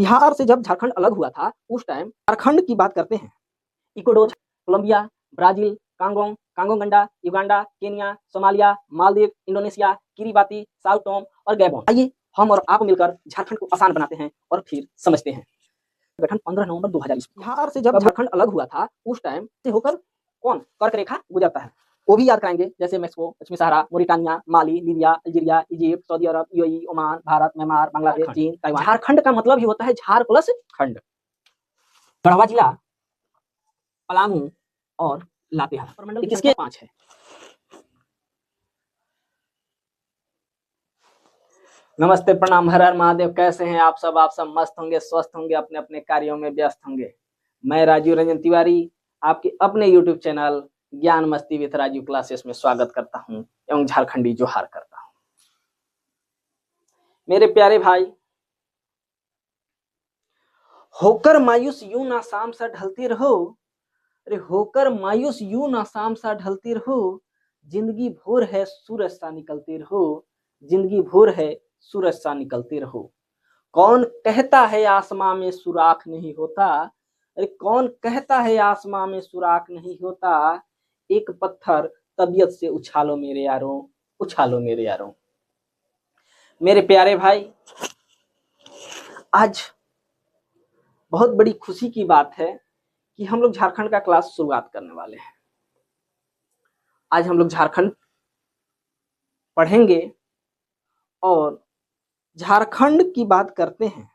बिहार से जब झारखंड अलग हुआ था उस टाइम झारखंड की बात करते हैं। इक्वाडोर, कोलंबिया, ब्राजील, कांगोगंडा, Uganda, Kenya, Somalia, Maldives, Indonesia, Kiribati, Sao Tome और गैबोन। आइए हम और आप मिलकर झारखंड को आसान बनाते हैं और फिर समझते हैं। गठन 15 नवंबर 2000 ईस्वी। बिहार से जब झारखंड अलग हुआ था उस टाइम से होकर कौन कर्क रेखा गुजरता है वो भी याद कराएंगे, जैसे मैक्सिको, पश्चिमी Sahara, Mauritania, Mali, Libya, Algeria, Egypt, Saudi Arab, UAE, Oman, Bharat, Myanmar, Bangladesh, चीन, ताइवान। झारखंड का मतलब ही होता है झार प्लस खंड। गढ़वा जिला, पलामू और लातेहार किसके 5 है। नमस्ते, प्रणाम, हर हर महादेव। कैसे हैं आप सब मस्त होंगे, स्वस्थ होंगे, अपने अपने कार्यों में व्यस्त होंगे। मैं राजीव रंजन तिवारी आपके अपने YouTube चैनल ज्ञान मस्ती विद राजीव क्लासेस में स्वागत करता हूं एवं झारखंडी जोहार करता हूं। मेरे प्यारे भाई, होकर मायूस यूं ना शाम सा ढलती रहो, अरे होकर मायूस यूं ना शाम सा ढलती रहो, जिंदगी भोर है सूरज सा निकलती रहो, जिंदगी भोर है सूरज सा निकलती रहो। कौन कहता है आसमां में सुराख नहीं होता, अरे कौन कहता है आसमां में सुराख नहीं होता, एक पत्थर तबीयत से उछालो मेरे यारों, उछालो मेरे यारों। मेरे प्यारे भाई, आज बहुत बड़ी खुशी की बात है कि हम लोग झारखंड का क्लास शुरुआत करने वाले हैं। आज हम लोग झारखंड पढ़ेंगे और झारखंड की बात करते हैं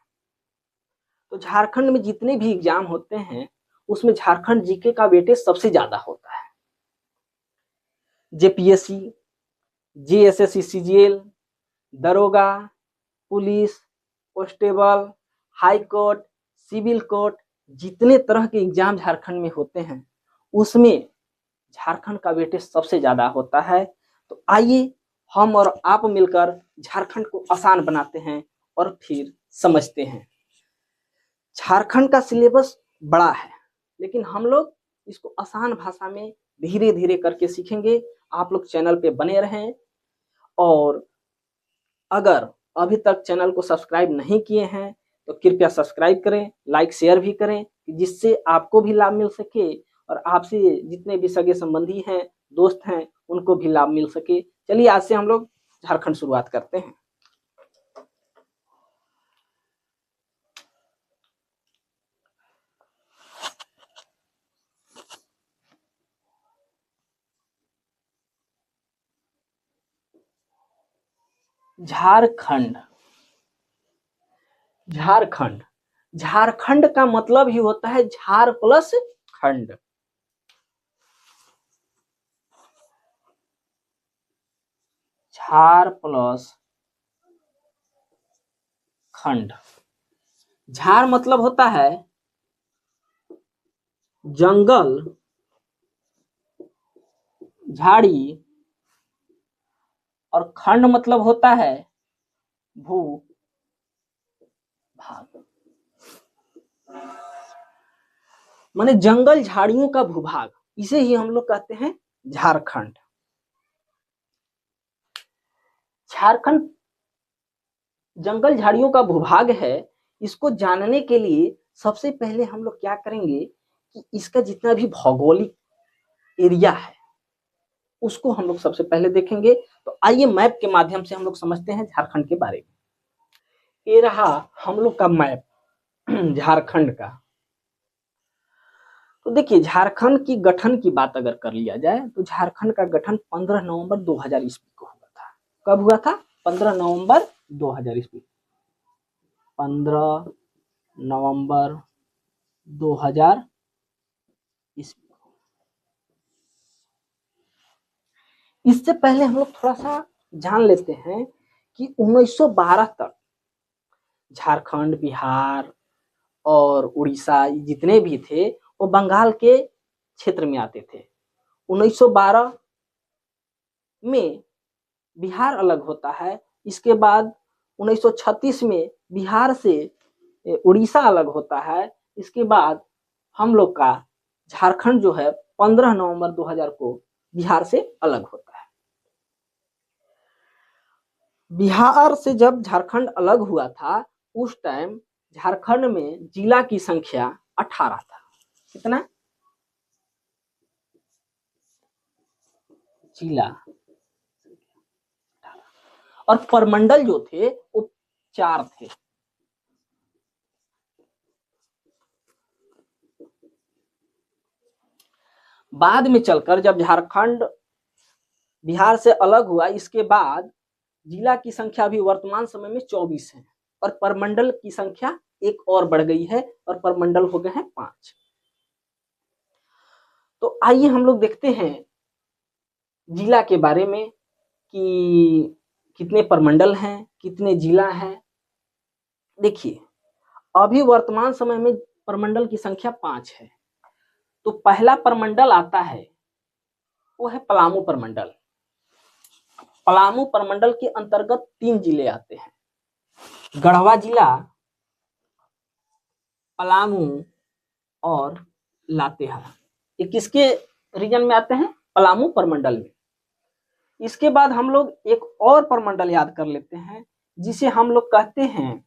तो झारखंड में जितने भी एग्जाम होते हैं उसमें झारखंड जीके का वेटेज सबसे ज्यादा होता है। जेपीएससी, जेएसएससी, सीजीएल, दरोगा, police, constable, high court, civil court, जितने तरह के एग्जाम झारखंड में होते हैं उसमें झारखंड का वेटेज सबसे ज्यादा होता है। तो आइए हम और आप मिलकर झारखंड को आसान बनाते हैं और फिर समझते हैं। झारखंड का सिलेबस बड़ा है लेकिन हम लोग इसको आसान भाषा में धीरे धीरे करके सीखेंगे। आप लोग चैनल पे बने रहें और अगर अभी तक चैनल को सब्सक्राइब नहीं किए हैं तो कृपया सब्सक्राइब करें, लाइक शेयर भी करें, जिससे आपको भी लाभ मिल सके और आपसे जितने भी सगे संबंधी हैं, दोस्त हैं, उनको भी लाभ मिल सके। चलिए आज से हम लोग झारखंड शुरुआत करते हैं। झारखंड, झारखंड, झारखंड का मतलब ही होता है झार प्लस खंड। झार प्लस खंड। झार मतलब होता है जंगल, झाड़ी, और खंड मतलब होता है भू भाग, माने जंगल झाड़ियों का भूभाग, इसे ही हम लोग कहते हैं झारखंड। झारखंड जंगल झाड़ियों का भूभाग है। इसको जानने के लिए सबसे पहले हम लोग क्या करेंगे कि इसका जितना भी भौगोलिक एरिया है उसको हम लोग सबसे पहले देखेंगे। तो आइए मैप के माध्यम से हम लोग समझते हैं झारखंड के बारे में। ये रहा हम लोग का मैप झारखंड का। तो देखिए, झारखंड की गठन की बात अगर कर लिया जाए तो झारखंड का गठन 15 नवंबर 2000 ईस्वी को हुआ था। कब हुआ था? 15 नवंबर 2000 ईस्वी। 15 नवंबर 2000 ईस्वी। इससे पहले हम लोग थोड़ा सा जान लेते हैं कि 1912 तक झारखंड, बिहार और उड़ीसा जितने भी थे वो बंगाल के क्षेत्र में आते थे। 1912 में बिहार अलग होता है। इसके बाद 1936 में बिहार से उड़ीसा अलग होता है। इसके बाद हम लोग का झारखंड जो है 15 नवंबर 2000 को बिहार से अलग होता है। बिहार से जब झारखंड अलग हुआ था उस टाइम झारखंड में जिला की संख्या 18 था। कितना? जिला और प्रमंडल जो थे वो 4 थे। बाद में चलकर जब झारखंड बिहार से अलग हुआ, इसके बाद जिला की संख्या भी वर्तमान समय में 24 है और प्रमंडल की संख्या एक और बढ़ गई है और प्रमंडल हो गए हैं 5। तो आइए हम लोग देखते हैं जिला के बारे में कि कितने प्रमंडल हैं, कितने जिला हैं। देखिए, अभी वर्तमान समय में प्रमंडल की संख्या 5 है। तो पहला प्रमंडल आता है वो है पलामू प्रमंडल। पलामू प्रमंडल के अंतर्गत 3 जिले आते हैं, गढ़वा जिला, पलामू और लातेहार। ये किसके रीजन में आते हैं? पलामू प्रमंडल में। इसके बाद हम लोग एक और प्रमंडल याद कर लेते हैं जिसे हम लोग कहते हैं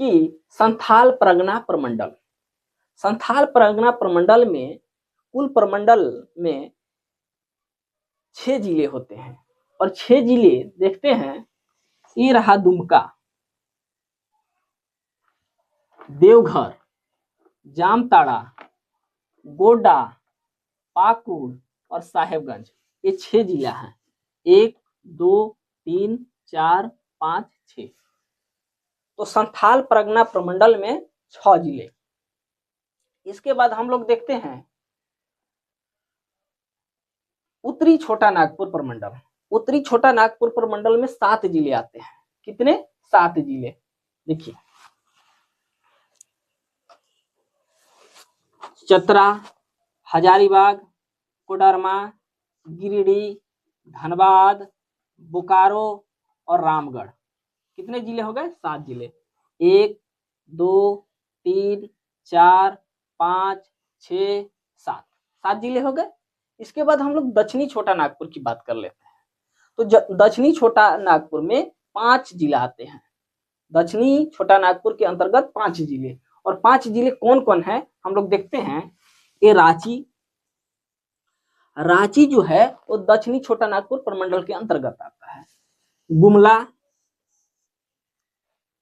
कि संथाल परगना प्रमंडल। संथाल परगना प्रमंडल में कुल प्रमंडल में 6 जिले होते हैं और 6 जिले देखते हैं। ये रहा दुमका, देवघर, जामताड़ा, गोड्डा, पाकुड़ और साहेबगंज। ये 6 जिला हैं। 1 2 3 4 5 6। तो संथाल परगना प्रमंडल में 6 जिले। इसके बाद हम लोग देखते हैं उत्तरी छोटा नागपुर प्रमंडल। उत्तरी छोटा नागपुर प्रमंडल में 7 जिले आते हैं। कितने? 7 जिले। देखिए, चतरा, हजारीबाग, कोडरमा, गिरिडीह, धनबाद, बोकारो और रामगढ़। कितने जिले हो गए? 7 जिले। 1 2 3 4 5 6 7, 7 जिले हो गए। इसके बाद हम लोग दक्षिणी छोटा नागपुर की बात कर लेते हैं। तो दक्षिणी छोटा नागपुर में 5 जिला आते हैं। दक्षिणी छोटा नागपुर के अंतर्गत 5 जिले, और 5 जिले कौन कौन है हम लोग देखते हैं। ये रांची जो है वो दक्षिणी छोटा नागपुर प्रमंडल के अंतर्गत आता है। गुमला,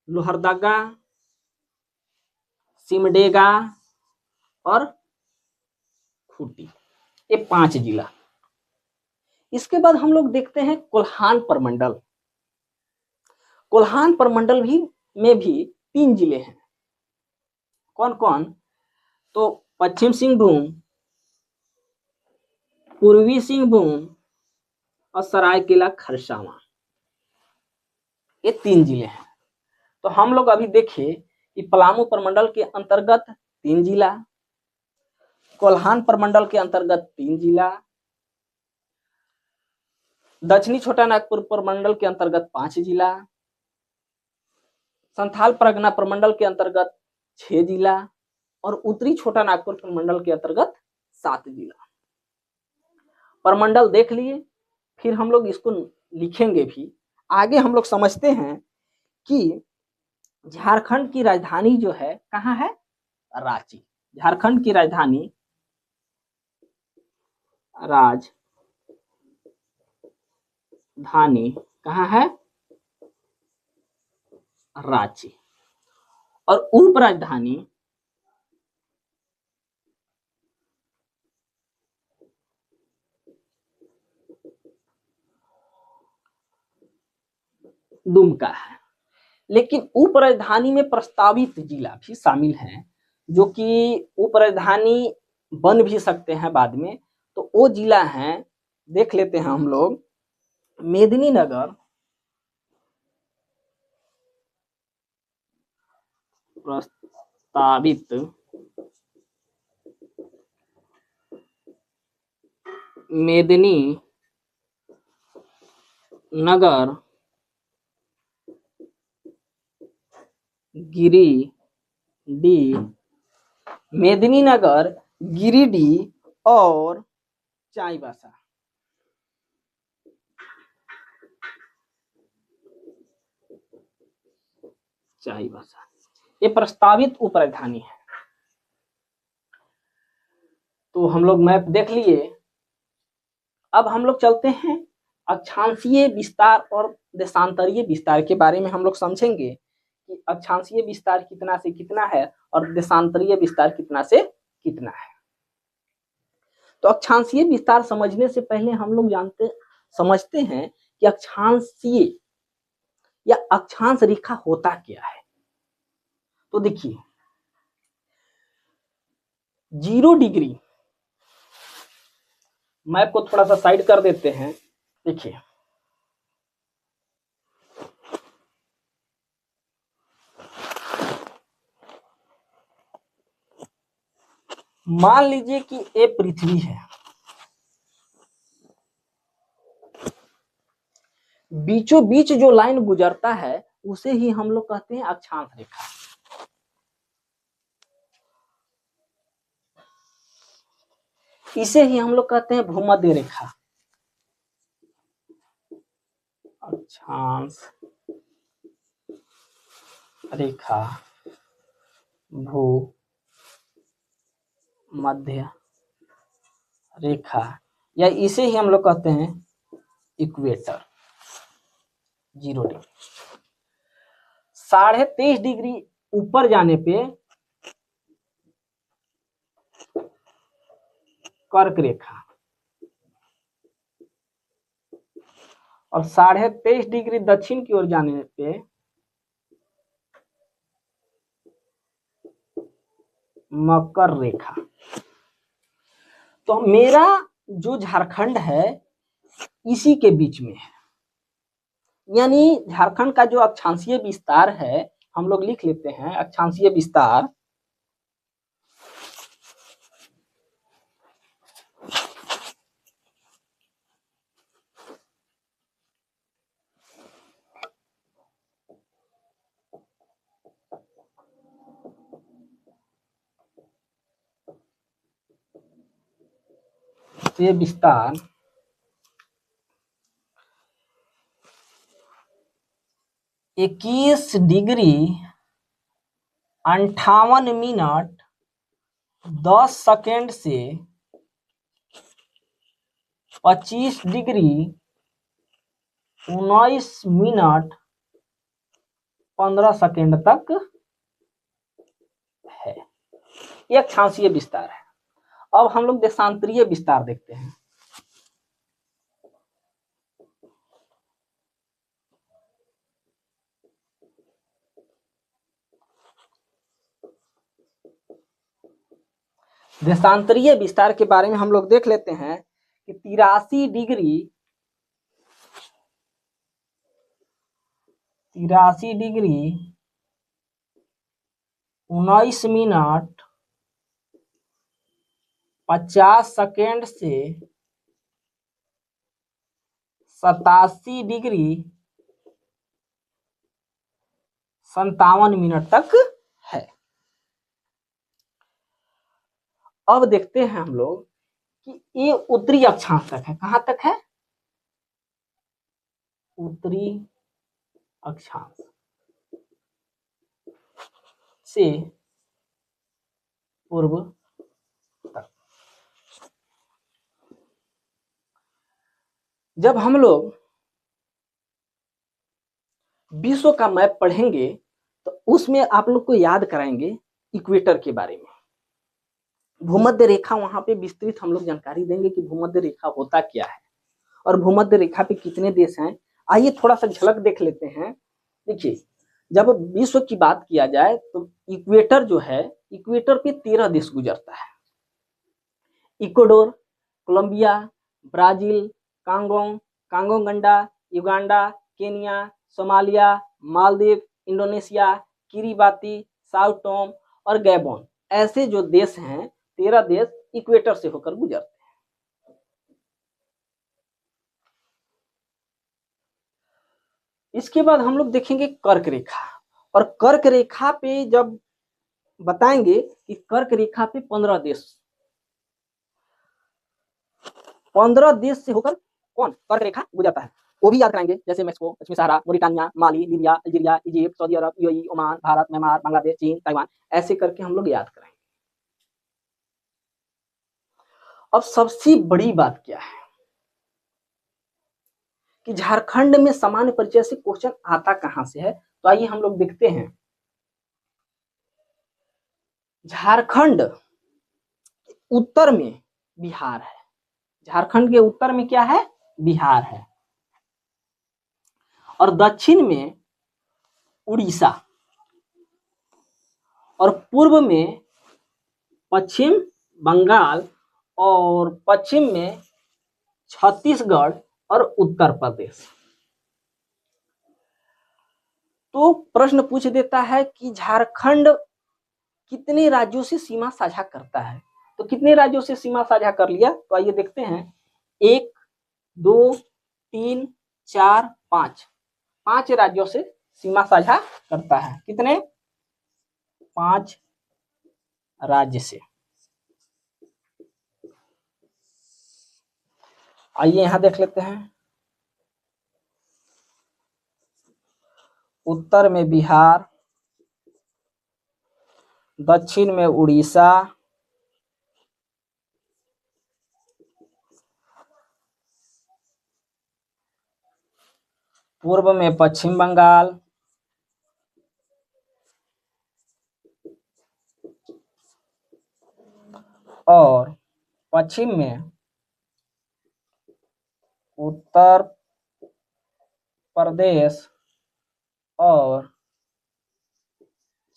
लोहरदगा, सिमडेगा और खूंटी। ये 5 जिला। इसके बाद हम लोग देखते हैं कोल्हान प्रमंडल। कोल्हान प्रमंडल में भी 3 जिले हैं। कौन कौन? तो पश्चिम सिंहभूम, पूर्वी सिंहभूम और सरायकेला खरसावां। ये 3 जिले हैं। तो हम लोग अभी देखिए कि पलामू प्रमंडल के अंतर्गत 3 जिला, कोल्हान प्रमंडल के अंतर्गत 3 जिला, दक्षिणी छोटा नागपुर प्रमंडल के अंतर्गत 5 जिला, संथाल परगना प्रमंडल के अंतर्गत 6 जिला और उत्तरी छोटा नागपुर प्रमंडल के अंतर्गत 7 जिला। प्रमंडल देख लिए, फिर हम लोग इसको लिखेंगे भी। आगे हम लोग समझते हैं कि झारखंड की राजधानी जो है कहाँ है? रांची। झारखंड की राजधानी कहाँ है? रांची। और उप राजधानी दुमका है। लेकिन उप राजधानी में प्रस्तावित जिला भी शामिल हैं जो कि उप राजधानी बन भी सकते हैं बाद में। तो वो जिला हैं, देख लेते हैं हम लोग। मेदिनीनगर, प्रस्तावित मेदिनीनगर, गिरिडीह, मेदिनीनगर, गिरिडीह और चाईबासा। ये प्रस्तावित उप राजधानी है। तो हम लोग मैप देख लिए। अब हम लोग चलते हैं अक्षांशीय विस्तार और देशांतरीय विस्तार के बारे में हम लोग समझेंगे कि अक्षांशीय विस्तार कितना से कितना है और देशांतरीय विस्तार कितना से कितना है। तो अक्षांशीय विस्तार समझने से पहले हम लोग समझते हैं कि अक्षांशीय या अक्षांश रेखा होता क्या है। तो देखिए 0 डिग्री, मैप को थोड़ा सा साइड कर देते हैं। देखिए मान लीजिए कि ये पृथ्वी है, बीचों बीच जो लाइन गुजरता है उसे ही हम लोग कहते हैं अक्षांश रेखा। इसे ही हम लोग कहते हैं भूमध्य रेखा। अक्षांश रेखा, भूमध्य रेखा, या इसे ही हम लोग कहते हैं इक्वेटर। 0 डिग्री, 23.5 डिग्री ऊपर जाने पे कर्क रेखा, और 23.5 डिग्री दक्षिण की ओर जाने पे मकर रेखा। तो मेरा जो झारखंड है इसी के बीच में है, यानी झारखंड का जो अक्षांशीय विस्तार है हम लोग लिख लेते हैं। अक्षांशीय विस्तार ये विस्तार 21 डिग्री 58 मिनट 10 सेकेंड से 25 डिग्री 19 मिनट 15 सेकेंड तक है। यह अक्षांशीय विस्तार है। अब हम लोग देशांतरीय विस्तार देखते हैं। देशांतरीय विस्तार के बारे में हम लोग देख लेते हैं कि 83 डिग्री 19 मिनट 50 सेकेंड से 87 डिग्री 57 मिनट तक है। अब देखते हैं हम लोग कि ये उत्तरी अक्षांश तक है। कहां तक है? उत्तरी अक्षांश से पूर्व तक। जब हम लोग विश्व का मैप पढ़ेंगे तो उसमें आप लोग को याद कराएंगे इक्वेटर के बारे में। भूमध्य रेखा वहां पे विस्तृत हम लोग जानकारी देंगे कि भूमध्य रेखा होता क्या है और भूमध्य रेखा पे कितने देश हैं। आइए थोड़ा सा झलक देख लेते हैं। देखिए जब विश्व की बात किया जाए तो इक्वेटर जो है, इक्वेटर पे 13 देश गुजरता है। इक्वाडोर, कोलंबिया, ब्राजील, कांगोंगंडा, Uganda, Kenya, Somalia, Maldives, Indonesia, Kiribati, Sao Tome और गैबोन, ऐसे जो देश हैं 13 देश इक्वेटर से होकर गुजरते हैं। इसके बाद हम लोग देखेंगे कर्क रेखा, और कर्क रेखा पे जब बताएंगे कि कर्क रेखा पे 15 देश से होकर कौन कर्क रेखा गुजरता है। वो भी याद कराएंगे, जैसे मेक्सिको, पश्चिमी Sahara, Mauritania, Mali, Libya, Algeria, Egypt, Saudi Arab, UAE, Oman, Bharat, Myanmar, Bangladesh, चीन, ताइवान, ऐसे करके हम लोग याद कराएंगे। अब सबसे बड़ी बात क्या है कि झारखंड में सामान्य परिचय से क्वेश्चन आता कहां से है, तो आइए हम लोग देखते हैं। झारखंड उत्तर में बिहार है, झारखंड के उत्तर में क्या है, बिहार है, और दक्षिण में उड़ीसा, और पूर्व में पश्चिम बंगाल, और पश्चिम में छत्तीसगढ़ और उत्तर प्रदेश। तो प्रश्न पूछ देता है कि झारखंड कितने राज्यों से सीमा साझा करता है, तो कितने राज्यों से सीमा साझा कर लिया, तो आइए देखते हैं। 1 2 3 4 5, 5 राज्यों से सीमा साझा करता है। कितने? 5 राज्य से। आइए यहां देख लेते हैं। उत्तर में बिहार, दक्षिण में उड़ीसा, पूर्व में पश्चिम बंगाल, और पश्चिम में उत्तर प्रदेश और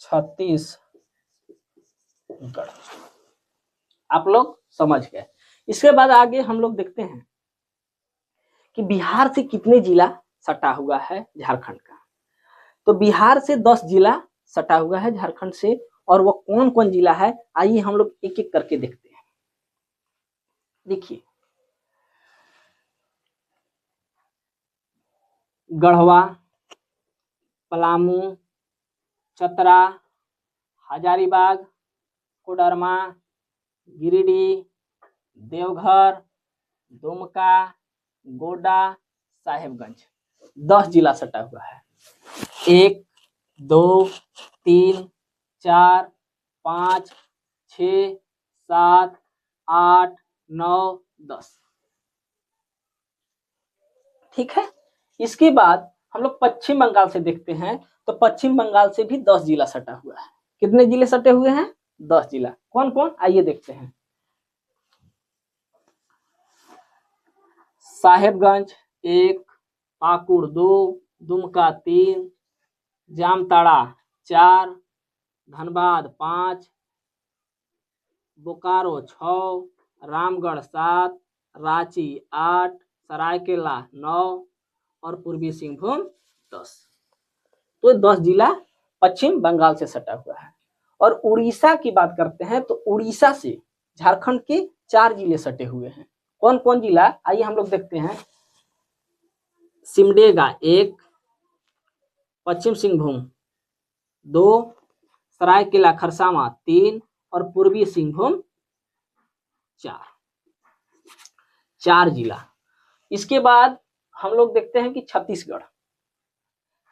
छत्तीसगढ़। आप लोग समझ गए। इसके बाद आगे हम लोग देखते हैं कि बिहार से कितने जिला सटा हुआ है झारखंड का, तो बिहार से 10 जिला सटा हुआ है झारखंड से, और वो कौन कौन जिला है, आइए हम लोग एक एक करके देखते हैं। देखिए, गढ़वा, पलामू, चतरा, हजारीबाग, कोडरमा, गिरिडीह, देवघर, दुमका, गोड्डा, साहेबगंज, 10 जिला सटा हुआ है। 1 2 3 4 5 6 7 8 9 10। ठीक है। इसके बाद हम लोग पश्चिम बंगाल से देखते हैं, तो पश्चिम बंगाल से भी 10 जिला सटा हुआ है। कितने जिले सटे हुए हैं? 10 जिला। कौन कौन, आइए देखते हैं। साहेबगंज 1, पाकुड़ 2, दुमका 3, जामताड़ा 4, धनबाद 5, बोकारो 6, रामगढ़ 7, रांची 8, सरायकेला 9 और पूर्वी सिंहभूम 10। तो 10 जिला पश्चिम बंगाल से सटा हुआ है। और उड़ीसा की बात करते हैं, तो उड़ीसा से झारखंड के 4 जिले सटे हुए हैं। कौन कौन जिला, आइए हम लोग देखते हैं। सिमडेगा 1, पश्चिम सिंहभूम 2, सरायकेला खरसावां 3 और पूर्वी सिंहभूम 4 जिला। इसके बाद हम लोग देखते हैं कि छत्तीसगढ़,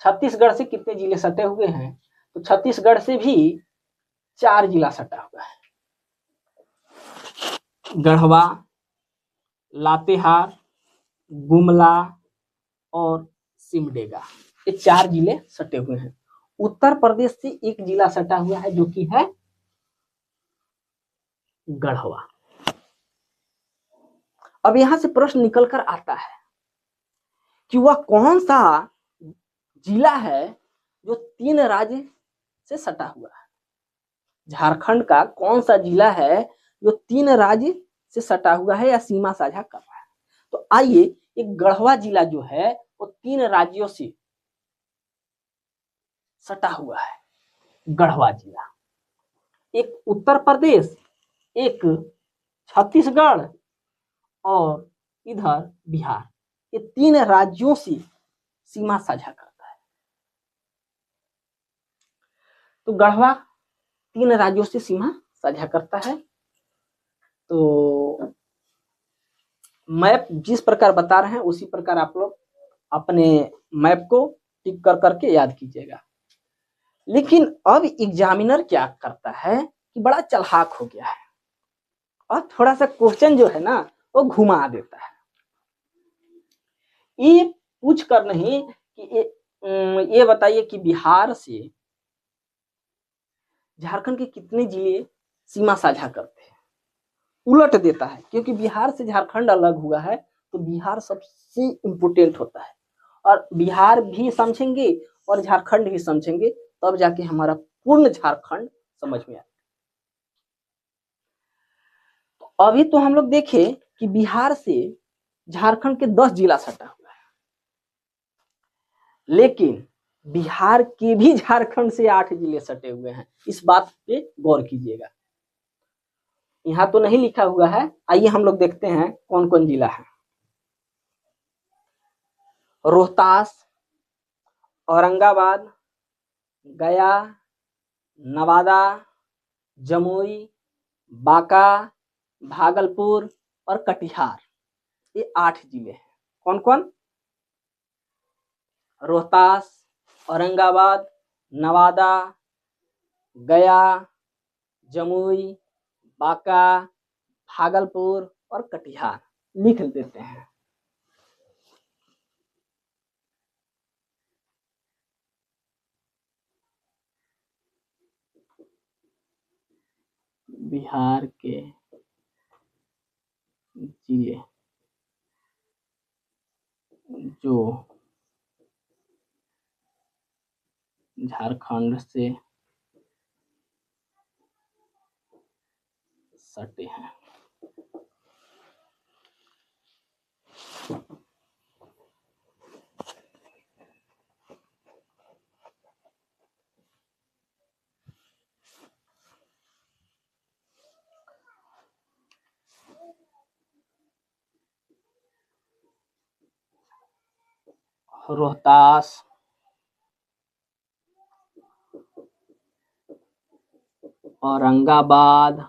छत्तीसगढ़ से कितने जिले सटे हुए हैं, तो छत्तीसगढ़ से भी 4 जिला सटा हुआ है। गढ़वा, लातेहार, गुमला और सिमडेगा, ये 4 जिले सटे हुए हैं। उत्तर प्रदेश से एक जिला सटा हुआ है, जो कि है गढ़वा। अब यहां से प्रश्न निकल कर आता है कि वह कौन सा जिला है जो 3 राज्य से सटा हुआ है। झारखंड का कौन सा जिला है जो 3 राज्य से सटा हुआ है या सीमा साझा कर रहा है, तो आइए, एक गढ़वा जिला जो है वो 3 राज्यों से सटा हुआ है। गढ़वा जिला, एक उत्तर प्रदेश, एक छत्तीसगढ़ और इधर बिहार, ये 3 राज्यों से सीमा साझा करता है। तो गढ़वा 3 राज्यों से सीमा साझा करता है। तो मैप जिस प्रकार बता रहे हैं उसी प्रकार आप लोग अपने मैप को टिक कर करके याद कीजिएगा। लेकिन अब एग्जामिनर क्या करता है कि बड़ा चालाक हो गया है और थोड़ा सा क्वेश्चन जो है ना वो घुमा देता है। ये पूछ कर नहीं कि ये बताइए कि बिहार से झारखंड के कितने जिले सीमा साझा करते हैं, उलट देता है। क्योंकि बिहार से झारखंड अलग हुआ है तो बिहार सबसे इम्पोर्टेंट होता है, और बिहार भी समझेंगे और झारखंड भी समझेंगे, तब जाके हमारा पूर्ण झारखंड समझ में आए। तो अभी तो हम लोग देखें कि बिहार से झारखंड के 10 जिला सटा हुआ है, लेकिन बिहार के भी झारखंड से 8 जिले सटे हुए हैं। इस बात पे गौर कीजिएगा, यहाँ तो नहीं लिखा हुआ है। आइए हम लोग देखते हैं कौन कौन जिला है। रोहतास, औरंगाबाद, गया, नवादा, जमुई, बांका, भागलपुर और कटिहार, ये 8 जिले हैं। कौन कौन? रोहतास, औरंगाबाद, नवादा, गया, जमुई, बांका, भागलपुर और कटिहार लिख देते हैं। बिहार के जिले जो झारखंड से सटे हैं। रोहतास, औरंगाबाद,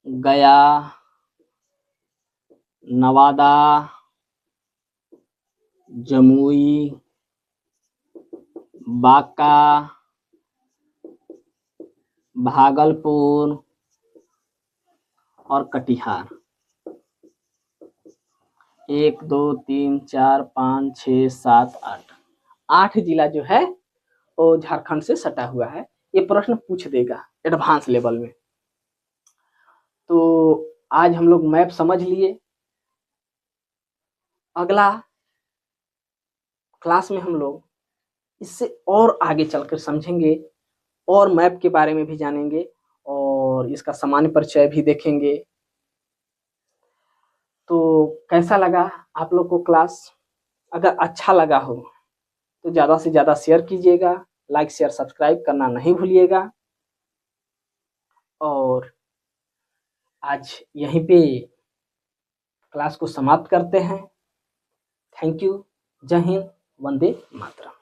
गया, नवादा, जमुई, बांका, भागलपुर और कटिहार। 1 2 3 4 5 6 7 8 8 जिला जो है वो झारखंड से सटा हुआ है। ये प्रश्न पूछ देगा एडवांस लेवल में। तो आज हम लोग मैप समझ लिए। अगला क्लास में हम लोग इससे और आगे चलकर समझेंगे और मैप के बारे में भी जानेंगे और इसका सामान्य परिचय भी देखेंगे। तो कैसा लगा आप लोग को क्लास? अगर अच्छा लगा हो तो ज़्यादा से ज़्यादा शेयर कीजिएगा, लाइक शेयर सब्सक्राइब करना नहीं भूलिएगा। और आज यहीं पे क्लास को समाप्त करते हैं। Thank you. जय हिंद, वंदे मातरम।